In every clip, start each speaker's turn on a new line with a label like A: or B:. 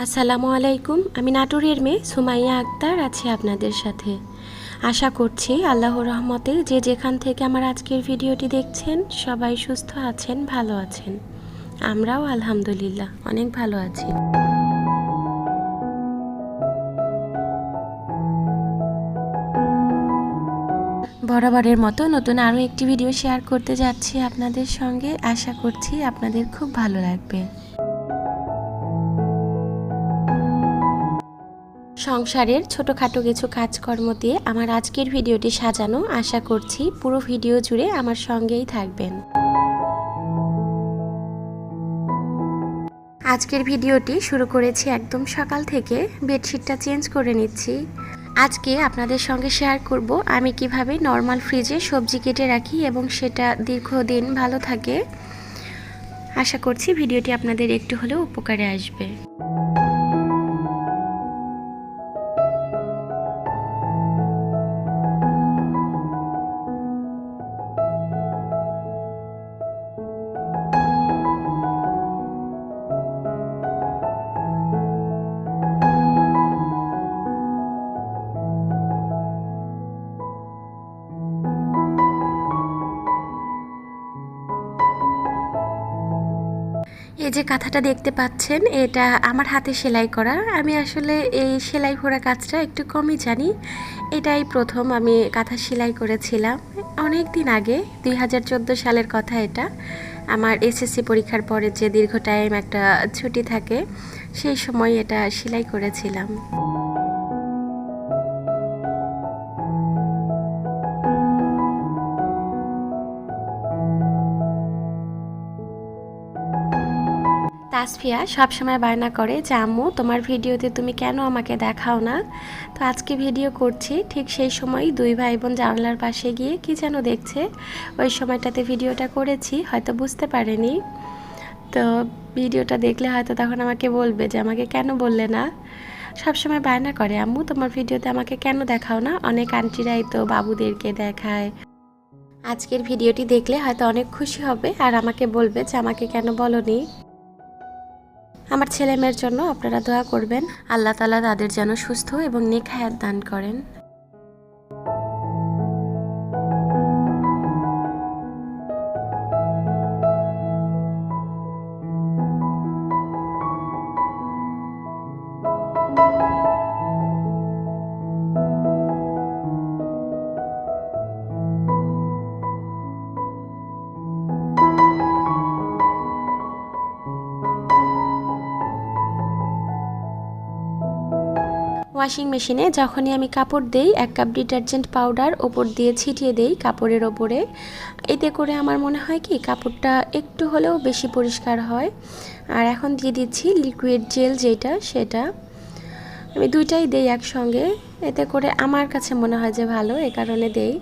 A: আসসালামু আলাইকুম। আমি নাটোরের মেয়ে সুমাইয়া আক্তার আছি আপনাদের সাথে। আশা করছি আল্লাহর রহমতে যে যেখান থেকে আমার আজকের ভিডিওটি দেখছেন সবাই সুস্থ আছেন, ভালো আছেন। আমরাও আলহামদুলিল্লাহ অনেক ভালো আছি। বরাবরের মতো নতুন আরও একটি ভিডিও শেয়ার করতে যাচ্ছি আপনাদের সঙ্গে। আশা করছি আপনাদের খুব ভালো লাগবে। সংসারের ছোটোখাটো কিছু কাজকর্ম দিয়ে আমার আজকের ভিডিওটি সাজানো। আশা করছি পুরো ভিডিও জুড়ে আমার সঙ্গেই থাকবেন। আজকের ভিডিওটি শুরু করেছি একদম সকাল থেকে। বেডশিটটা চেঞ্জ করে নিচ্ছি। আজকে আপনাদের সঙ্গে শেয়ার করব আমি কিভাবে নর্মাল ফ্রিজে সবজি কেটে রাখি এবং সেটা দীর্ঘদিন ভালো থাকে। আশা করছি ভিডিওটি আপনাদের একটু হলেও উপকারে আসবে। এই যে কাঁথাটা দেখতে পাচ্ছেন, এটা আমার হাতে সেলাই করা। আমি আসলে এই সেলাই করা কাজটা একটু কমই জানি। এটাই প্রথম আমি কাঁথা সেলাই করেছিলাম অনেক দিন আগে, 2014 সালের কথা। এটা আমার এসএসসি পরীক্ষার পরে যে দীর্ঘ টাইম একটা ছুটি থাকে, সেই সময় এটা সেলাই করেছিলাম। তাসফিয়া সবসময় বায়না করে যে আম্মু তোমার ভিডিওতে তুমি কেন আমাকে দেখাও না। তো আজকে ভিডিও করছি, ঠিক সেই সময় দুই ভাই বোন জানলার পাশে গিয়ে কি যেন দেখছে। ওই সময়টাতে ভিডিওটা করেছি, হয়তো বুঝতে পারেনি। তো ভিডিওটা দেখলে হয়তো তখন আমাকে বলবে যে আমাকে কেন বললে না। সবসময় বায়না করে আম্মু তোমার ভিডিওতে আমাকে কেন দেখাও না। অনেক আন্টিরাই তো বাবুদেরকে দেখায়। আজকের ভিডিওটি দেখলে হয়তো অনেক খুশি হবে আর আমাকে বলবে যে আমাকে কেন বলনি। আমার ছেলে মেয়ের জন্য আপনারা দোয়া করবেন, আল্লাহ তাআলা তাদের যেন সুস্থ এবং নেক হায়াত দান করেন। ওয়াশিং মেশিনে যখনই আমি কাপড় দেই, 1 কাপ ডিটারজেন্ট পাউডার ওপর দিয়ে ছিটিয়ে দেই কাপড়ের ওপরে। এতে করে আমার মনে হয় কি কাপড়টা একটু হলেও বেশি পরিষ্কার হয়। আর এখন দিয়ে দিচ্ছি লিকুইড জেল, যেটা সেটা আমি দুইটাই দেই একসঙ্গে। এতে করে আমার কাছে মনে হয় যে ভালো, এ কারণে দেই।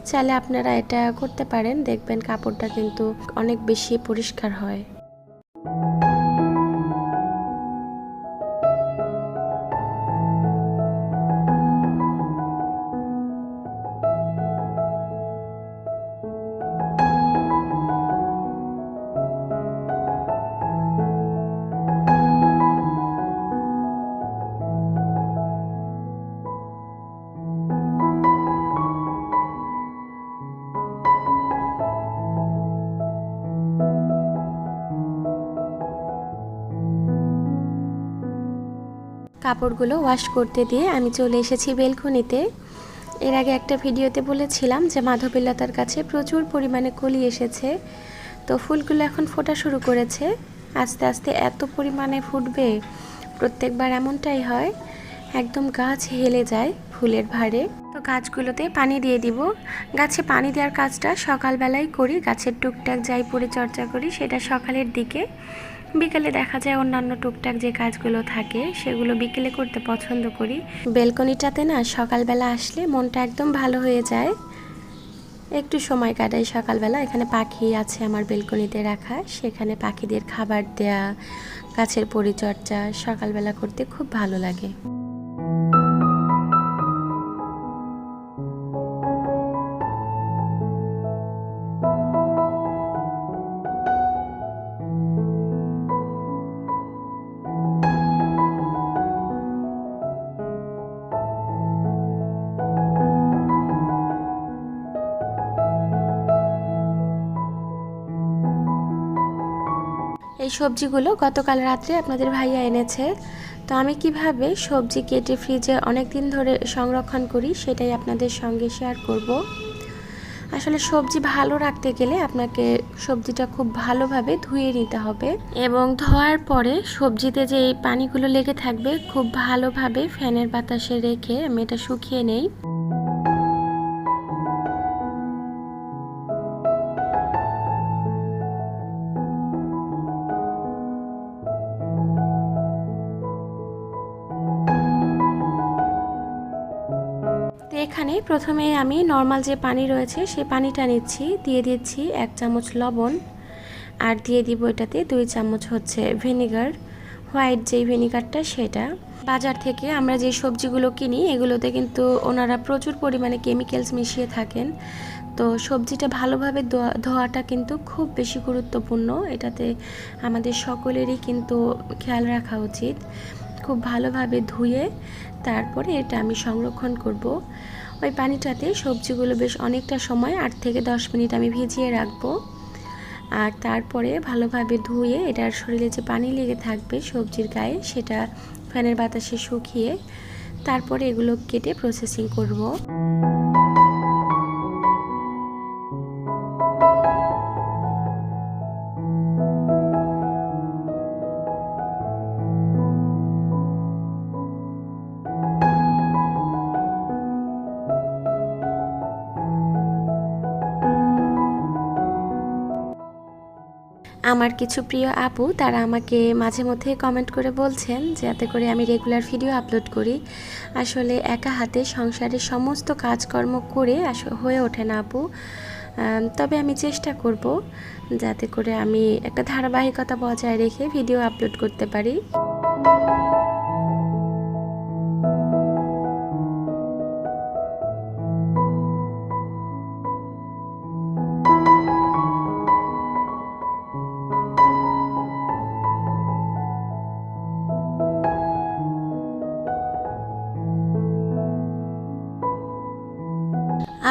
A: চাইলে আপনারা এটা করতে পারেন, দেখবেন কাপড়টা কিন্তু অনেক বেশি পরিষ্কার হয়। কাপড়গুলো ওয়াশ করতে দিয়ে আমি চলে এসেছি বেলকনিতে। এর আগে একটা ভিডিওতে বলেছিলাম যে মাধবীলতার কাছে প্রচুর পরিমাণে কলি এসেছে। তো ফুলগুলো এখন ফোটা শুরু করেছে, আস্তে আস্তে এত পরিমাণে ফুটবে। প্রত্যেকবার এমনটাই হয়, একদম গাছ হেলে যায় ফুলের ভারে। তো গাছগুলোতে পানি দিয়ে দিব। গাছে পানি দেওয়ার কাজটা সকালবেলায় করি, গাছের টুকটাক যাই পরিচর্যা করি সেটা সকালের দিকে। বিকেলে দেখা যায় অন্যান্য টুকটাক যে কাজগুলো থাকে সেগুলো বিকেলে করতে পছন্দ করি। বেলকনিটাতে না সকালবেলা আসলে মনটা একদম ভালো হয়ে যায়। একটু সময় কাটাই সকালবেলা। এখানে পাখি আছে আমার বেলকনিতে রাখা, সেখানে পাখিদের খাবার দেয়া, গাছের পরিচর্যা সকালবেলা করতে খুব ভালো লাগে। এই সবজিগুলো গতকাল রাত্রে আপনাদের ভাইয়া এনেছে। তো আমি কিভাবে সবজি কেটে ফ্রিজে অনেক দিন ধরে সংরক্ষণ করি সেটাই আপনাদের সঙ্গে শেয়ার করব। আসলে সবজি ভালো রাখতে গেলে আপনাকে সবজিটা খুব ভালোভাবে ধুয়ে নিতে হবে এবং ধোয়ার পরে সবজিতে যে পানিগুলো লেগে থাকবে খুব ভালোভাবে ফ্যানের বাতাসে রেখে আমি এটা শুকিয়ে নেই। এখানে প্রথমে আমি নর্মাল যে পানি রয়েছে সেই পানিটা নিচ্ছি, দিয়ে দিচ্ছি 1 চামচ লবণ আর দিয়ে দিব এটাতে 2 চামচ হচ্ছে ভিনেগার, হোয়াইট যেই ভিনেগারটা সেটা। বাজার থেকে আমরা যে সবজিগুলো কিনি এগুলোতে কিন্তু ওনারা প্রচুর পরিমাণে কেমিক্যালস মিশিয়ে থাকেন। তো সবজিটা ভালোভাবে ধোয়াটা কিন্তু খুব বেশি গুরুত্বপূর্ণ, এটাতে আমাদের সকলেরই কিন্তু খেয়াল রাখা উচিত। খুব ভালোভাবে ধুয়ে তারপরে এটা আমি সংরক্ষণ করব। ওই পানিটাতে সবজিগুলো বেশ অনেকটা সময় 8 থেকে 10 মিনিট আমি ভিজিয়ে রাখবো। আর তারপরে ভালোভাবে ধুয়ে এটার শরীরে যে পানি লেগে থাকবে সবজির গায়ে সেটা ফ্যানের বাতাসে শুকিয়ে তারপরে এগুলো কেটে প্রসেসিং করব। আমার কিছু প্রিয় আপু তারা আমাকে মাঝে মধ্যে কমেন্ট করে বলছেন যে যাতে করে আমি রেগুলার ভিডিও আপলোড করি। আসলে একা হাতে সংসারের সমস্ত কাজকর্ম করে হয়ে ওঠে না আপু, তবে আমি চেষ্টা করব যাতে করে আমি একটা ধারাবাহিকতা বজায় রেখে ভিডিও আপলোড করতে পারি।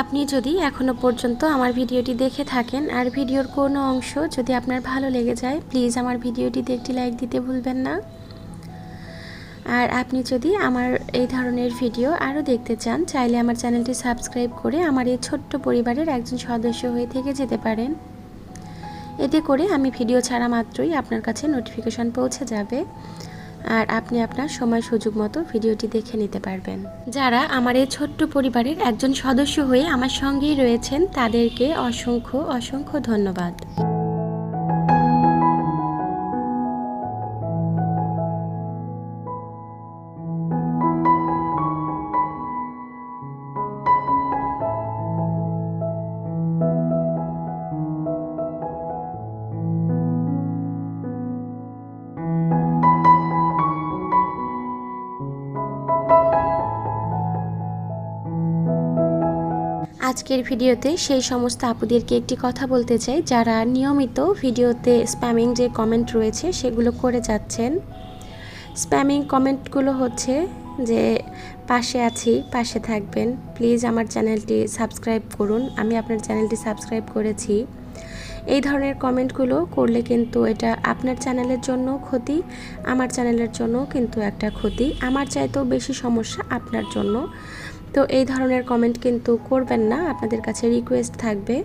A: আপনি যদি এখনও পর্যন্ত আমার ভিডিওটি দেখে থাকেন আর ভিডিওর কোনো অংশ যদি আপনার ভালো লেগে যায় প্লিজ আমার ভিডিওটিতে একটি লাইক দিতে ভুলবেন না। আর আপনি যদি আমার এই ধরনের ভিডিও আরও দেখতে চান চাইলে আমার চ্যানেলটি সাবস্ক্রাইব করে আমার এই ছোট্ট পরিবারের একজন সদস্য হয়ে থেকে যেতে পারেন। এতে করে আমি ভিডিও ছাড়া মাত্রই আপনার কাছে নোটিফিকেশন পৌঁছে যাবে আর আপনি আপনার সময় সুযোগ মতো ভিডিওটি দেখে নিতে পারবেন। যারা আমার এই ছোট্ট পরিবারের একজন সদস্য হয়ে আমার সঙ্গেই রয়েছেন তাদেরকে অসংখ্য অসংখ্য ধন্যবাদ। আজকের ভিডিওতে সেই সমস্ত আপুদেরকে একটি কথা বলতে চাই যারা নিয়মিত ভিডিওতে স্প্যামিং যে কমেন্ট রয়েছে সেগুলো করে যাচ্ছেন। স্প্যামিং কমেন্টগুলো হচ্ছে যে পাশে আছি, পাশে থাকবেন, প্লিজ আমার চ্যানেলটি সাবস্ক্রাইব করুন, আমি আপনার চ্যানেলটি সাবস্ক্রাইব করেছি। এই ধরনের কমেন্টগুলো করলে কিন্তু এটা আপনার চ্যানেলের জন্য ক্ষতি, আমার চ্যানেলের জন্য কিন্তু একটা ক্ষতি, আমার চাইতেও বেশি সমস্যা আপনার জন্য। তো এই ধরনের কমেন্ট কিন্তু করবেন না, আপনাদের কাছে রিকোয়েস্ট থাকবে।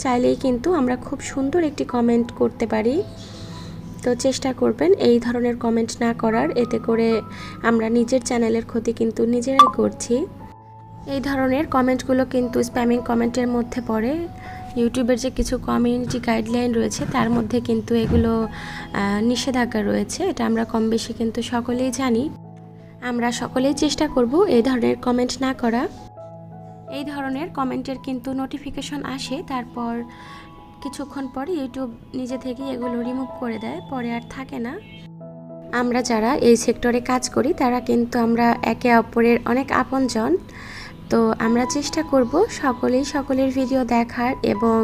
A: চাইলেই কিন্তু আমরা খুব সুন্দর একটি কমেন্ট করতে পারি, তো চেষ্টা করবেন এই ধরনের কমেন্ট না করার, এতে করে আমরা নিজের চ্যানেলের ক্ষতি কিন্তু নিজেরাই করছি। এই ধরনের কমেন্টগুলো কিন্তু স্প্যামিং কমেন্টের মধ্যে পড়ে। ইউটিউবের যে কিছু কমিউনিটি গাইডলাইন রয়েছে তার মধ্যে কিন্তু এগুলো নিষেধাজ্ঞা রয়েছে, এটা আমরা কম বেশি কিন্তু সকলেই জানি। আমরা সকলেই চেষ্টা করব এই ধরনের কমেন্ট না করা। এই ধরনের কমেন্টের কিন্তু নোটিফিকেশন আসে, তারপর কিছুক্ষণ পর ইউটিউব নিজে থেকেই এগুলো রিমুভ করে দেয়, পরে আর থাকে না। আমরা যারা এই সেক্টরে কাজ করি তারা কিন্তু আমরা একে অপরের অনেক আপনজন, তো আমরা চেষ্টা করব সকলেই সকলের ভিডিও দেখার এবং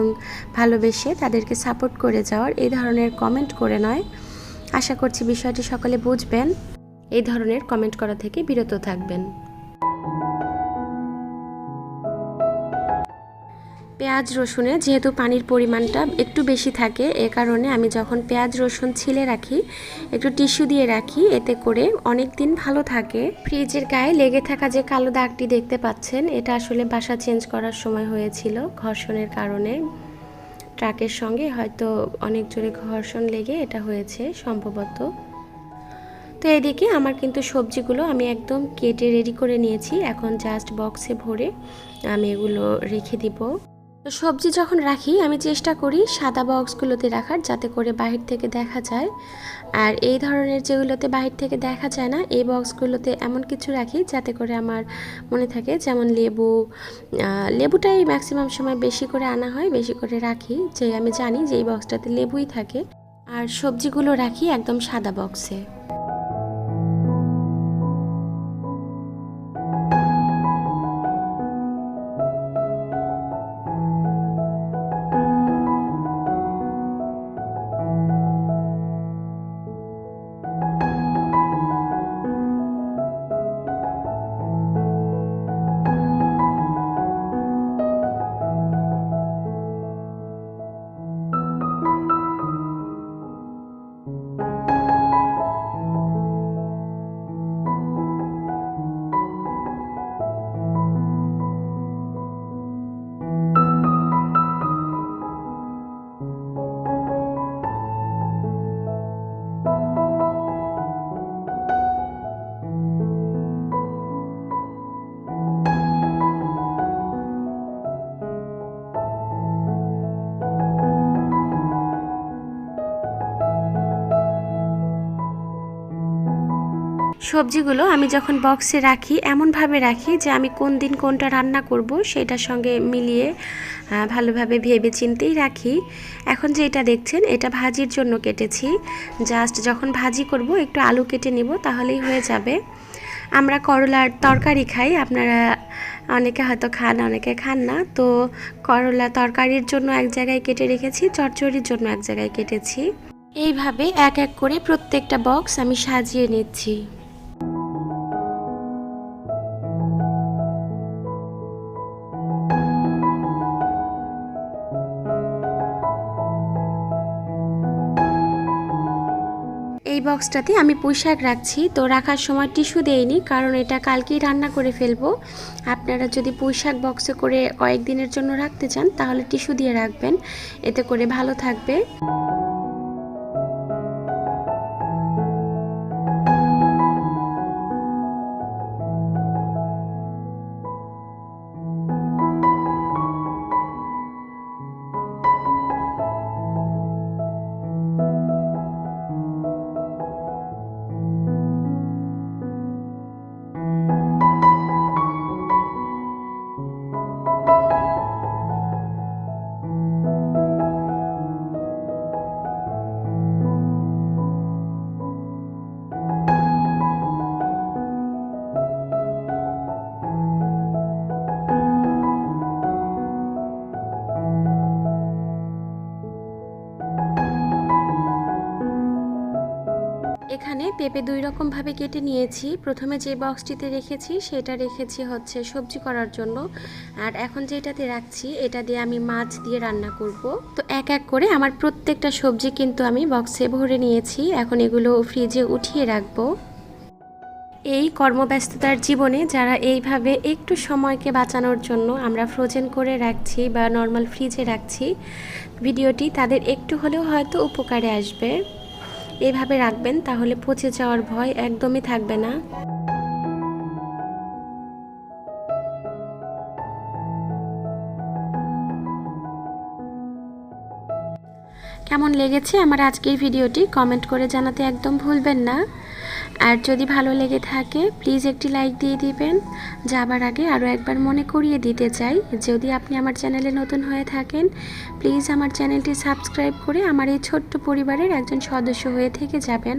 A: ভালোবেসে তাদেরকে সাপোর্ট করে যাওয়ার, এই ধরনের কমেন্ট করে নয়। আশা করছি বিষয়টি সকলে বুঝবেন, এই ধরনের কমেন্ট করা থেকে বিরত থাকবেন। পেঁয়াজ রসুনে যেহেতু পানির পরিমাণটা একটু বেশি থাকে, এ কারণে আমি যখন পেঁয়াজ রসুন ছিলে রাখি একটু টিস্যু দিয়ে রাখি, এতে করে অনেক দিন ভালো থাকে। ফ্রিজের গায়ে লেগে থাকা যে কালো দাগটি দেখতে পাচ্ছেন, এটা আসলে বাসা চেঞ্জ করার সময় হয়েছিল ঘর্ষণের কারণে। ট্রাকের সঙ্গে হয়তো অনেক জোরে ঘর্ষণ লেগে এটা হয়েছে সম্ভবত। তো এদিকে আমার কিন্তু সবজিগুলো আমি একদম কেটে রেডি করে নিয়েছি, এখন জাস্ট বক্সে ভরে আমি এগুলো রেখে দিব। তো সবজি যখন রাখি আমি চেষ্টা করি সাদা বক্সগুলোতে রাখার, যাতে করে বাহির থেকে দেখা যায়। আর এই ধরনের যেগুলোতে বাহির থেকে দেখা যায় না, এই বক্সগুলোতে এমন কিছু রাখি যাতে করে আমার মনে থাকে, যেমন লেবুটাই ম্যাক্সিমাম সময় বেশি করে আনা হয়, বেশি করে রাখি, যে আমি জানি যে এই বক্সটাতে লেবুই থাকে। আর সবজিগুলো রাখি একদম সাদা বক্সে। সবজিগুলো আমি যখন বক্সে রাখি এমনভাবে রাখি যে আমি কোন দিন কোনটা রান্না করব সেটার সঙ্গে মিলিয়ে ভালোভাবে ভেবে চিন্তেই রাখি। এখন যে এটা দেখছেন, এটা ভাজির জন্য কেটেছি। জাস্ট যখন ভাজি করব একটু আলু কেটে নিব, তাহলেই হয়ে যাবে। আমরা করলার তরকারি খাই, আপনারা অনেকে হয়তো খান, অনেকে খান না। তো করলা তরকারির জন্য এক জায়গায় কেটে রেখেছি, চচ্চড়ির জন্য এক জায়গায় কেটেছি। এইভাবে এক এক করে প্রত্যেকটা বক্স আমি সাজিয়ে নিচ্ছি। এই বক্সটাতে আমি পুঁইশাক রাখছি। তো রাখার সময় টিস্যু দেইনি, কারণ এটা কালকেই রান্না করে ফেলবো। আপনারা যদি পুঁইশাক বক্সে করে কয়েকদিনের জন্য রাখতে চান, তাহলে টিস্যু দিয়ে রাখবেন, এতে করে ভালো থাকবে। এখানে পেঁপে দুই রকমভাবে কেটে নিয়েছি। প্রথমে যে বক্সটিতে রেখেছি সেটা রেখেছি হচ্ছে সবজি করার জন্য, আর এখন যেটাতে রাখছি এটা দিয়ে আমি মাছ দিয়ে রান্না করব। তো এক এক করে আমার প্রত্যেকটা সবজি কিন্তু আমি বক্সে ভরে নিয়েছি, এখন এগুলো ফ্রিজে উঠিয়ে রাখবো। এই কর্মব্যস্ততার জীবনে যারা এইভাবে একটু সময়কে বাঁচানোর জন্য আমরা ফ্রোজেন করে রাখছি বা নর্মাল ফ্রিজে রাখছি, ভিডিওটি তাদের একটু হলেও হয়তো উপকারে আসবে। এভাবে রাখবেন, তাহলে পচে যাওয়ার ভয় একদমই থাকবে না। কেমন লেগেছে আমার আজকের ভিডিওটি কমেন্ট করে জানাতে একদম ভুলবেন না। আর যদি ভালো লেগে থাকে প্লিজ একটি লাইক দিয়ে দিবেন। যাবার আগে আরও একবার মনে করিয়ে দিতে চাই, যদি আপনি আমার চ্যানেলে নতুন হয়ে থাকেন প্লিজ আমার চ্যানেলটি সাবস্ক্রাইব করে আমার এই ছোট্ট পরিবারের একজন সদস্য হয়ে থেকে যাবেন।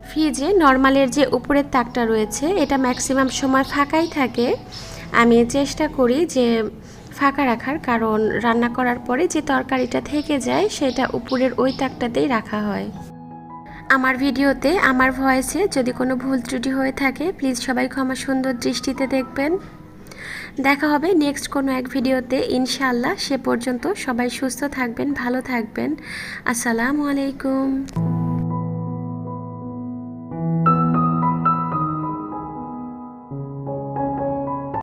A: ফ্রিজে নর্মালের যে উপরের তাকটা রয়েছে এটা ম্যাক্সিমাম সময় ফাঁকাই থাকে। আমি চেষ্টা করি যে ফাঁকা রাখার, কারণ রান্না করার পরে যে তরকারিটা থেকে যায় সেটা উপরের ওই তাকটাতেই রাখা হয়। আমার ভিডিওতে আমার ভয়েসে যদি কোনো ভুল ত্রুটি হয়ে থাকে প্লিজ সবাই ক্ষমা সুন্দর দৃষ্টিতে দেখবেন। দেখা হবে নেক্সট কোনো এক ভিডিওতে ইনশাআল্লাহ। সে পর্যন্ত সবাই সুস্থ থাকবেন, ভালো থাকবেন। আসসালামু আলাইকুম।